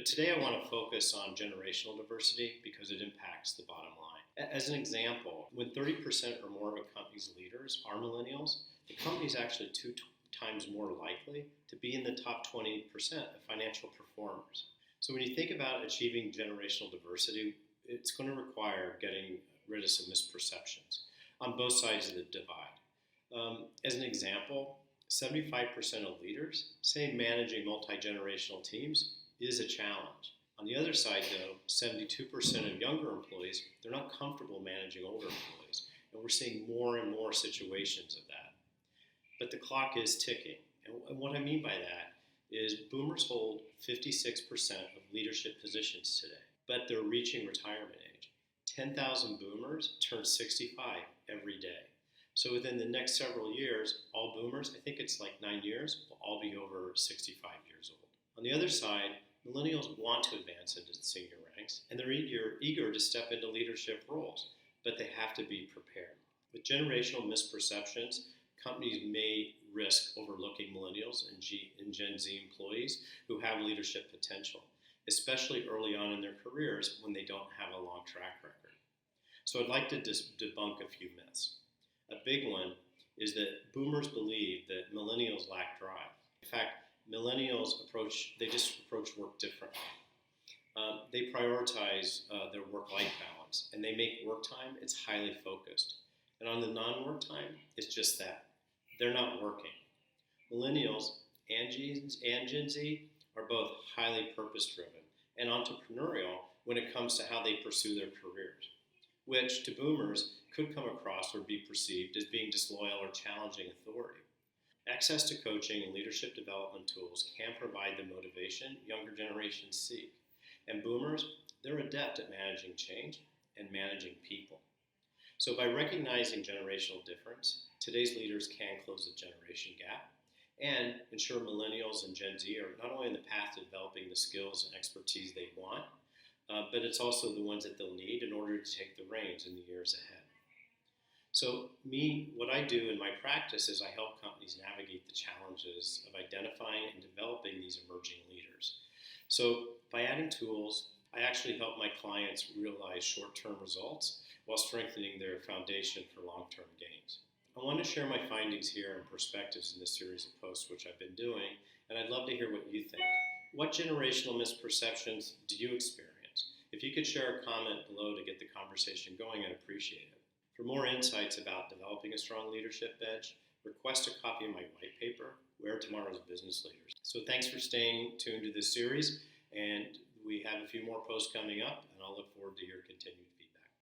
today I want to focus on generational diversity because it impacts the bottom line. As an example, when 30% or more of a company's leaders are millennials, the company is actually two times more likely to be in the top 20% of financial performers. So when you think about achieving generational diversity, it's going to require getting rid of some misperceptions on both sides of the divide. As an example, 75% of leaders say managing multi-generational teams is a challenge. On the other side, though, 72% of younger employees, they're not comfortable managing older employees. And we're seeing more and more situations of that. But the clock is ticking. And what I mean by that is boomers hold 56% of leadership positions today, but they're reaching retirement age. 10,000 boomers turn 65 every day. So within the next several years, all boomers, I think it's like 9 years, will all be over 65 years old. On the other side, millennials want to advance into the senior ranks, and they're eager to step into leadership roles, but they have to be prepared. With generational misperceptions, companies may risk overlooking millennials and Gen Z employees who have leadership potential, especially early on in their careers when they don't have a long track record. So I'd like to debunk a few myths. A big one is that boomers believe that millennials lack drive. In fact, millennials approach work differently. They prioritize their work-life balance, and they make work time, it's highly focused. And on the non-work time, it's just that. They're not working. Millennials and Gen Z are both highly purpose-driven and entrepreneurial when it comes to how they pursue their careers, which to boomers could come across or be perceived as being disloyal or challenging authority. Access to coaching and leadership development tools can provide the motivation younger generations seek. And boomers, they're adept at managing change and managing people. So by recognizing generational difference, today's leaders can close the generation gap and ensure millennials and Gen Z are not only in the path to developing the skills and expertise they want, but it's also the ones that they'll need in order to take the reins in the years ahead. So what I do in my practice is I help companies navigate the challenges of identifying and developing these emerging leaders. So by adding tools, I actually help my clients realize short-term results while strengthening their foundation for long-term gains. I want to share my findings here and perspectives in this series of posts which I've been doing, and I'd love to hear what you think. What generational misperceptions do you experience? If you could share a comment below to get the conversation going, I'd appreciate it. For more insights about developing a strong leadership edge, request a copy of my white paper, Where Tomorrow's Business Leaders. So thanks for staying tuned to this series, and we have a few more posts coming up, and I'll look forward to